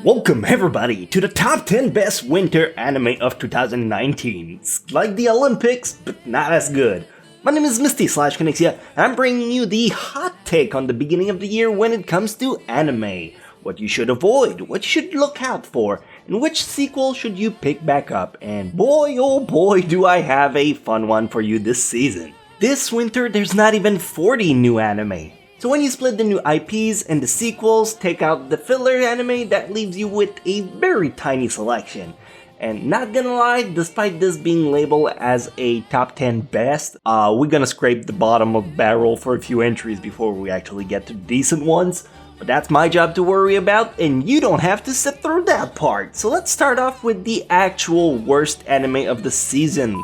Welcome everybody to the top 10 best winter anime of 2019. It's like the Olympics, but not as good. My name is Misty / Chronexia, and I'm bringing you the hot take on the beginning of the year when it comes to anime. What you should avoid, what you should look out for, and which sequel should you pick back up. And boy oh boy do I have a fun one for you this season. This winter there's not even 40 new anime. So when you split the new IPs and the sequels, take out the filler anime, that leaves you with a very tiny selection. And not gonna lie, despite this being labeled as a top 10 best, we're gonna scrape the bottom of the barrel for a few entries before we actually get to the decent ones. But that's my job to worry about, and you don't have to sit through that part. So let's start off with the actual worst anime of the season.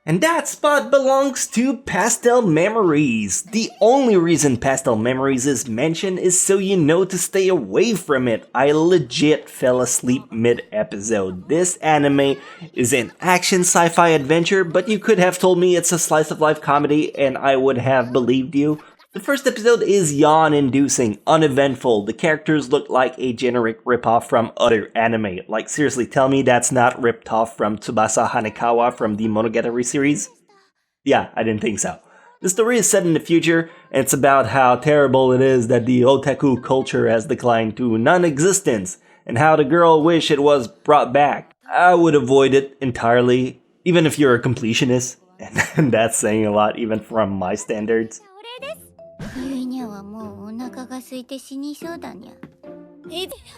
And that spot belongs to Pastel Memories. The only reason Pastel Memories is mentioned is so you know to stay away from it. I legit fell asleep mid-episode. This anime is an action sci-fi adventure, but you could have told me it's a slice of life comedy and I would have believed you. The first episode is yawn-inducing, uneventful. The characters look like a generic ripoff from other anime. Like seriously, tell me that's not ripped off from Tsubasa Hanekawa from the Monogatari series? Yeah, I didn't think so. The story is set in the future, and it's about how terrible it is that the otaku culture has declined to non-existence, and how the girl wish it was brought back. I would avoid it entirely, even if you're a completionist, and that's saying a lot even from my standards.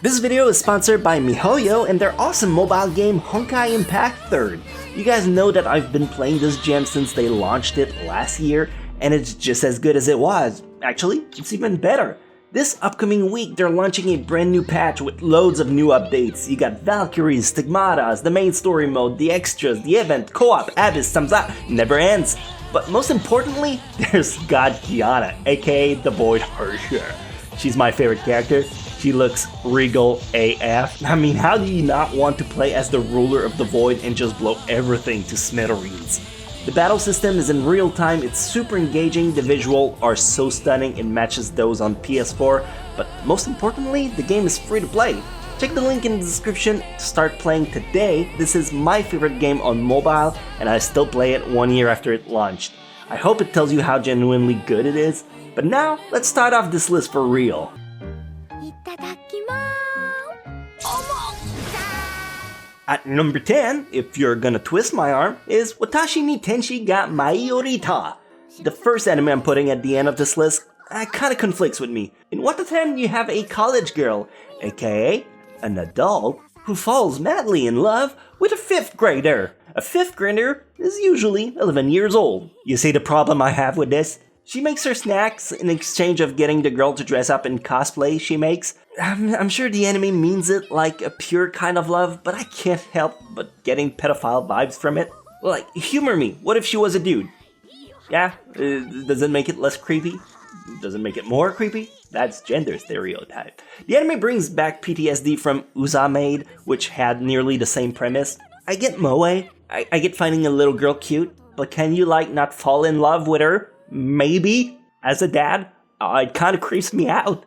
This video is sponsored by MiHoYo and their awesome mobile game Hawkeye Impact 3rd. You guys know that I've been playing this gem since they launched it last year, and it's just as good as it was. Actually, it's even better. This upcoming week, they're launching a brand new patch with loads of new updates. You got Valkyries, Stigmatas, the main story mode, the extras, the event, co-op, Abyss, Samza, never ends. But most importantly, there's God Kiana, aka the Void Harsher. She's my favorite character. She looks regal AF. I mean, how do you not want to play as the ruler of the Void and just blow everything to smithereens? The battle system is in real time, it's super engaging, the visuals are so stunning it matches those on PS4, but most importantly, the game is free to play. Check the link in the description to start playing today. This is my favorite game on mobile, and I still play it 1 year after it launched. I hope it tells you how genuinely good it is, but now let's start off this list for real. At number 10, if you're gonna twist my arm, is Watashi Need Tenshi ga Maiorita. The first anime I'm putting at the end of this list kinda conflicts with me. In Wataten, you have a college girl, aka an adult, who falls madly in love with a 5th grader. A 5th grader is usually 11 years old. You see the problem I have with this? She makes her snacks in exchange of getting the girl to dress up in cosplay she makes. I'm sure the anime means it like a pure kind of love, but I can't help but getting pedophile vibes from it. Like, humor me, what if she was a dude? Yeah, does it make it less creepy? Does it make it more creepy? That's gender stereotype. The anime brings back PTSD from Uza-Maid, which had nearly the same premise. I get moe, I get finding a little girl cute, but can you like not fall in love with her? Maybe? As a dad? It kinda creeps me out.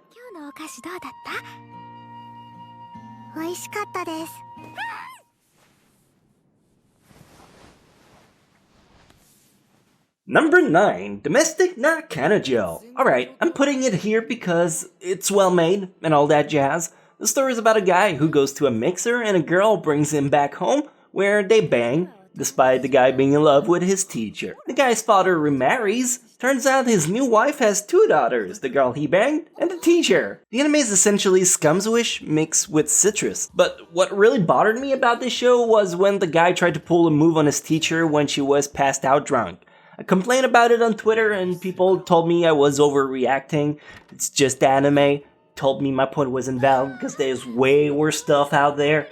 Number 9, Domestic na Kanajo. Alright, I'm putting it here because it's well made and all that jazz. The story is about a guy who goes to a mixer and a girl brings him back home where they bang, despite the guy being in love with his teacher. The guy's father remarries. Turns out his new wife has 2 daughters, the girl he banged and the teacher. The anime is essentially Scumswish mixed with citrus. But what really bothered me about this show was when the guy tried to pull a move on his teacher when she was passed out drunk. I complained about it on Twitter and people told me I was overreacting. It's just anime. Told me my point was invalid because there's way worse stuff out there.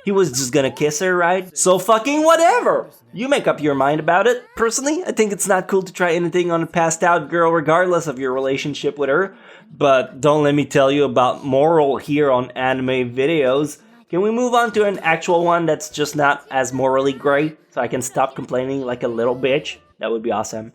He was just gonna kiss her, right? So fucking whatever! You make up your mind about it. Personally, I think it's not cool to try anything on a passed out girl regardless of your relationship with her. But don't let me tell you about moral here on anime videos. Can we move on to an actual one that's just not as morally great so I can stop complaining like a little bitch? That would be awesome.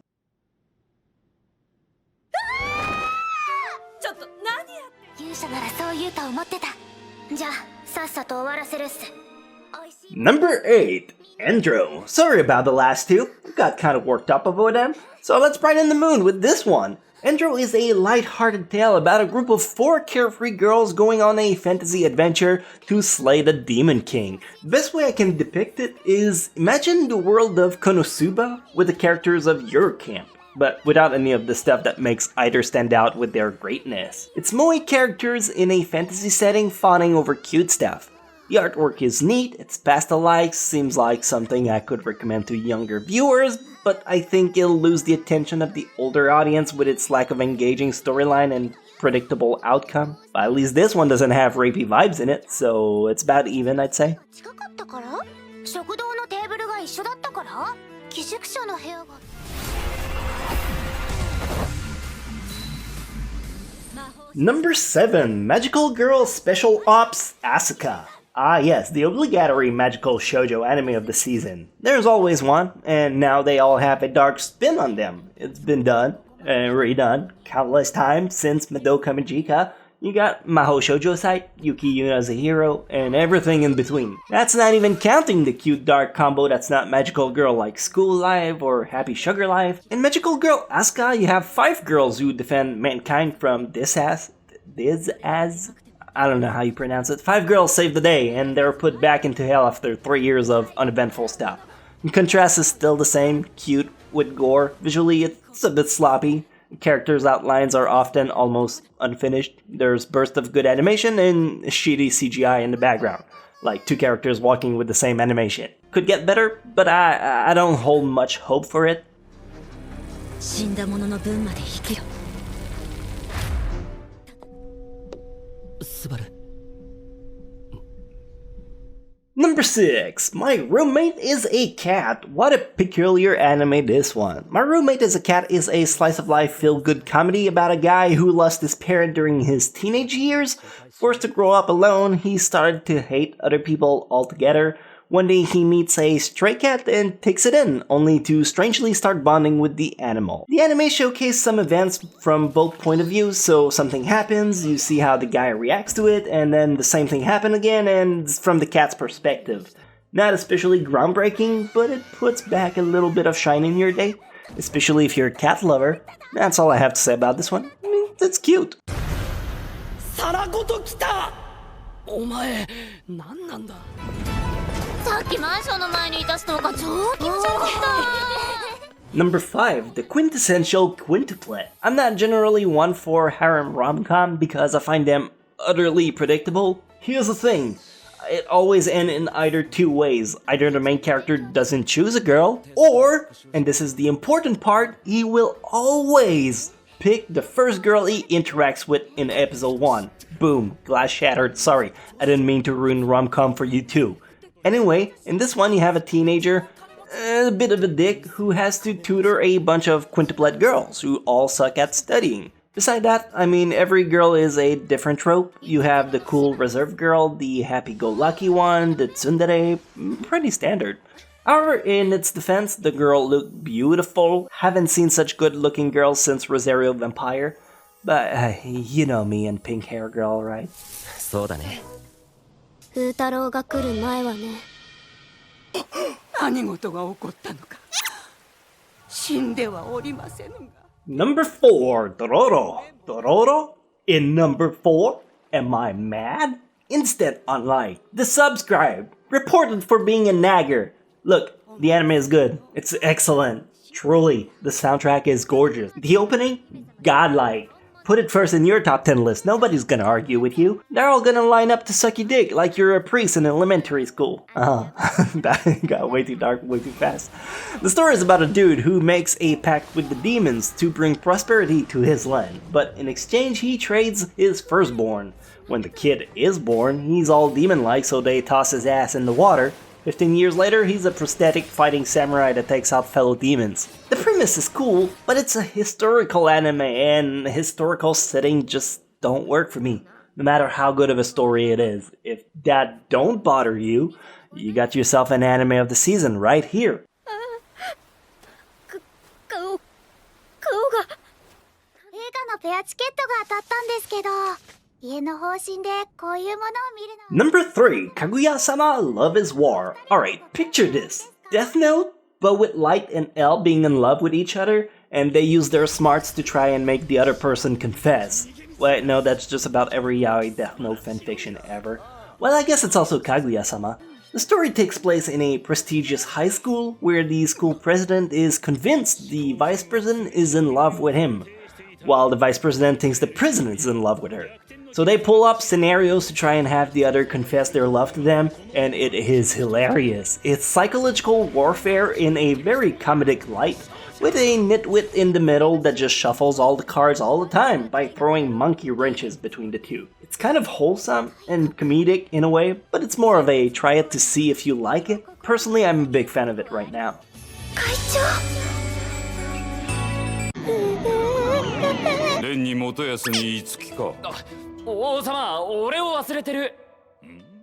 Number 8. Endro. Sorry about the last two, got kind of worked up over them, so let's brighten the mood with this one. Endro is a light-hearted tale about a group of 4 carefree girls going on a fantasy adventure to slay the Demon King. The best way I can depict it is, imagine the world of Konosuba with the characters of your camp, but without any of the stuff that makes either stand out with their greatness. It's moe characters in a fantasy setting fawning over cute stuff. The artwork is neat, it's pastel-like, seems like something I could recommend to younger viewers, but I think it'll lose the attention of the older audience with its lack of engaging storyline and predictable outcome. But at least this one doesn't have rapey vibes in it, so it's about even, I'd say. Number 7. Magical Girl Special Ops Asuka. Ah yes, the obligatory magical shoujo anime of the season. There's always one, and now they all have a dark spin on them. It's been done, and redone, countless times since Madoka Magica. You got Mahou Shoujo Site, Yuki Yuna's a hero, and everything in between. That's not even counting the cute dark combo that's not Magical Girl like School Life or Happy Sugar Life. In Magical Girl Asuka, you have 5 girls who defend mankind from I don't know how you pronounce it. 5 girls save the day, and they're put back into hell after 3 years of uneventful stuff. In contrast, is still the same, cute, with gore. Visually, it's a bit sloppy. Characters' outlines are often almost unfinished. There's bursts of good animation and shitty CGI in the background, like 2 characters walking with the same animation. Could get better, but I don't hold much hope for it. Number 6. My Roommate is a Cat. What a peculiar anime this one. My Roommate is a Cat is a slice-of-life feel-good comedy about a guy who lost his parent during his teenage years. Forced to grow up alone, he started to hate other people altogether. One day he meets a stray cat and takes it in, only to strangely start bonding with the animal. The anime showcases some events from both point of views, so something happens, you see how the guy reacts to it, and then the same thing happens again, and it's from the cat's perspective. Not especially groundbreaking, but it puts back a little bit of shine in your day, especially if you're a cat lover. That's all I have to say about this one. I mean, it's cute. Number 5. The Quintessential Quinta. I'm not generally one for harem rom-com because I find them utterly predictable. Here's the thing. It always ends in either 2 ways. Either the main character doesn't choose a girl, or, and this is the important part, he will always pick the first girl he interacts with in episode 1. Boom, glass shattered. Sorry, I didn't mean to ruin rom-com for you too. Anyway, in this one you have a teenager, a bit of a dick, who has to tutor a bunch of quintuplet girls who all suck at studying. Beside that, I mean, every girl is a different trope. You have the cool reserved girl, the happy-go-lucky one, the tsundere, pretty standard. However, in its defense, the girl looked beautiful. Haven't seen such good-looking girls since Rosario Vampire. But, you know me and pink hair girl, right? そうだね。 風太郎が来る前はね。何事が起こったのか。死んではおりませぬが。Number 4, Dorota. Dorota? In number 4? Am I mad? Instant unlike. Desubscribe. Reported for being a nagger. Look, the anime is good. It's excellent. Truly, the soundtrack is gorgeous. The opening? Godlike. Put it first in your top 10 list, nobody's gonna argue with you. They're all gonna line up to suck your dick like you're a priest in elementary school. That got way too dark, way too fast. The story is about a dude who makes a pact with the demons to bring prosperity to his land, but in exchange he trades his firstborn. When the kid is born, he's all demon-like, so they toss his ass in the water. 15 years later, he's a prosthetic fighting samurai that takes out fellow demons. The premise is cool, but it's a historical anime, and historical settings just don't work for me, no matter how good of a story it is. If that don't bother you, you got yourself an anime of the season right here. 映画のペアチケットが当たったんですけど。Number 3, Kaguyasama, Love is War. Alright, picture this. Death Note, but with Light and L being in love with each other, and they use their smarts to try and make the other person confess. Wait, no, that's just about every yaoi Death Note fanfiction ever. Well, I guess it's also Kaguya-sama. The story takes place in a prestigious high school, where the school president is convinced the vice president is in love with him, while the vice president thinks the president is in love with her. So they pull up scenarios to try and have the other confess their love to them, and it is hilarious. It's psychological warfare in a very comedic light, with a nitwit in the middle that just shuffles all the cards all the time by throwing monkey wrenches between the two. It's kind of wholesome and comedic in a way, but it's more of a try it to see if you like it. Personally, I'm a big fan of it right now.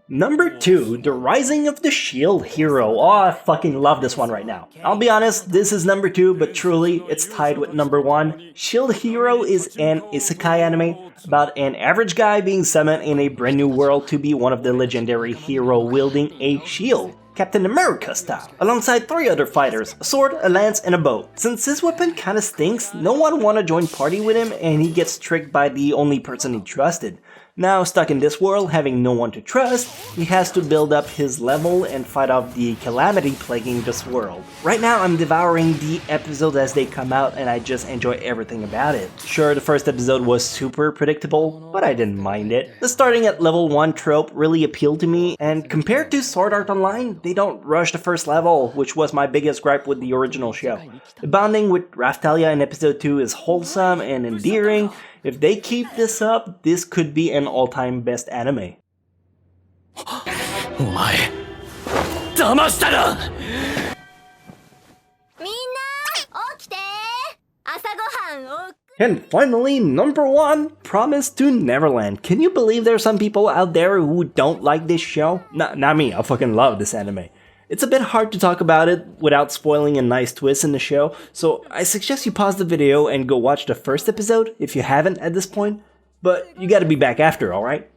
Number 2, The Rising of the Shield Hero. Oh, I fucking love this one right now. I'll be honest, this is number 2, but truly, it's tied with number 1. Shield Hero is an isekai anime about an average guy being summoned in a brand new world to be one of the legendary hero wielding a shield, Captain America style, alongside 3 other fighters, a sword, a lance, and a bow. Since his weapon kinda stinks, no one wanna join party with him, and he gets tricked by the only person he trusted. Now, stuck in this world, having no one to trust, he has to build up his level and fight off the calamity plaguing this world. Right now, I'm devouring the episodes as they come out, and I just enjoy everything about it. Sure, the first episode was super predictable, but I didn't mind it. The starting at level 1 trope really appealed to me, and compared to Sword Art Online, they don't rush the first level, which was my biggest gripe with the original show. The bonding with Raftalia in episode 2 is wholesome and endearing. If they keep this up, this could be an all-time best anime. And finally, number 1, Promise to Neverland. Can you believe there are some people out there who don't like this show? Not me, I fucking love this anime. It's a bit hard to talk about it without spoiling a nice twist in the show, so I suggest you pause the video and go watch the first episode if you haven't at this point, but you gotta be back after, alright?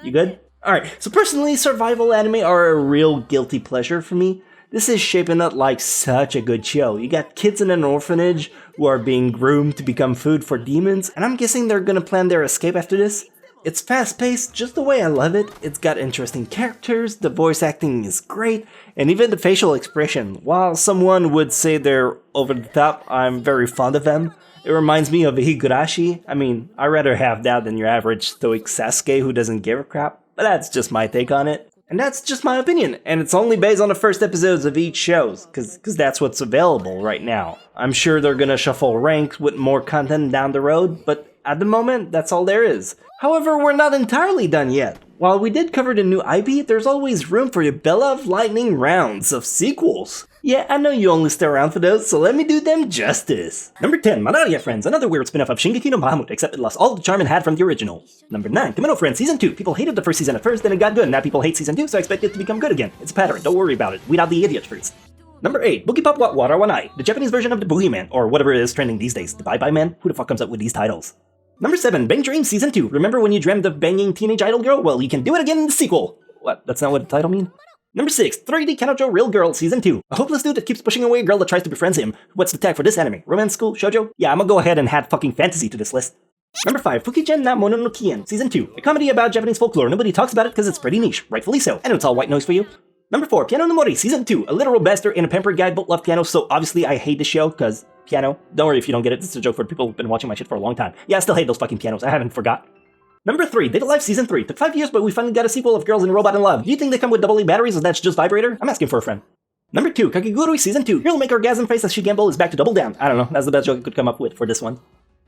You good? Alright, so personally, survival anime are a real guilty pleasure for me. This is shaping up like such a good show. You got kids in an orphanage who are being groomed to become food for demons, and I'm guessing they're gonna plan their escape after this. It's fast-paced just the way I love it, it's got interesting characters, the voice acting is great, and even the facial expression. While someone would say they're over the top, I'm very fond of them. It reminds me of Higurashi. I mean, I'd rather have that than your average stoic Sasuke who doesn't give a crap, but that's just my take on it. And that's just my opinion, and it's only based on the first episodes of each show, cause that's what's available right now. I'm sure they're gonna shuffle ranks with more content down the road, but at the moment, that's all there is. However, we're not entirely done yet. While we did cover the new IP, there's always room for the beloved lightning rounds of sequels. Yeah, I know you only stay around for those, so let me do them justice. Number 10, Manaria Friends, another weird spin-off of Shingeki no Bahamut, except it lost all the charm it had from the original. Number 9, Kimono Friends Season 2. People hated the first season at first, then it got good, now people hate Season 2, so I expect it to become good again. It's a pattern, don't worry about it. Weed out the idiot first. Number 8, Boogie-Pop wa Wara wa Nai, the Japanese version of the Boogeyman, or whatever it is trending these days. The Bye Bye Man? Who the fuck comes up with these titles? Number 7, Bang Dreams Season 2. Remember when you dreamt of banging teenage idol girl? Well, you can do it again in the sequel. What? That's not what the title mean? Number 6, 3D Kanojo Real Girl Season 2. A hopeless dude that keeps pushing away a girl that tries to befriend him. What's the tag for this anime? Romance school? Shoujo? Yeah, I'm gonna go ahead and add fucking fantasy to this list. Number 5, Fukigen na Mononokean Season 2. A comedy about Japanese folklore. Nobody talks about it because it's pretty niche. Rightfully so. I know it's all white noise for you. Number 4, Piano no Mori Season 2. A literal bastard and a pampered guy both love piano, so obviously I hate the show, cause piano. Don't worry if you don't get it, this is a joke for people who've been watching my shit for a long time. Yeah, I still hate those fucking pianos, I haven't forgot. Number 3, Date A Life Season 3. Took 5 years, but we finally got a sequel of Girls and Robot in Love. Do you think they come with AA batteries or that's just vibrator? I'm asking for a friend. Number 2, Kakigurui Season 2. Girl make orgasm face as she gamble is back to double down. I don't know, that's the best joke I could come up with for this one.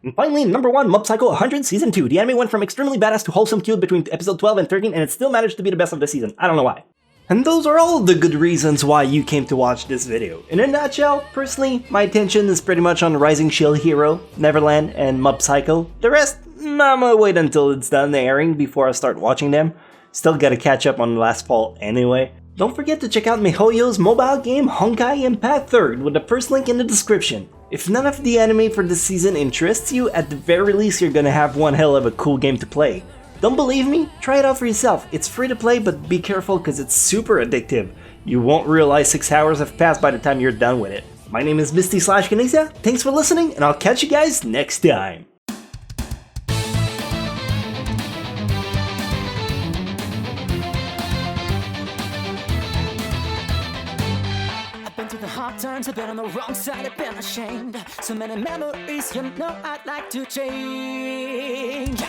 And finally, number 1, Mob Psycho 100 Season 2. The anime went from extremely badass to wholesome cute between episode 12 and 13, and it still managed to be the best of the season. I don't know why. And those are all the good reasons why you came to watch this video. In a nutshell, personally, my attention is pretty much on Rising Shield Hero, Neverland, and Mob Psycho. The rest, I'm gonna wait until it's done airing before I start watching them. Still gotta catch up on last fall anyway. Don't forget to check out miHoYo's mobile game Hawkeye Impact 3rd with the first link in the description. If none of the anime for this season interests you, at the very least you're gonna have one hell of a cool game to play. Don't believe me? Try it out for yourself. It's free to play, but be careful because it's super addictive. You won't realize 6 hours have passed by the time you're done with it. My name is Misty / Chronexia. Thanks for listening, and I'll catch you guys next time. Hard times, I've been on the wrong side, I've been ashamed. So many memories, you know I'd like to change.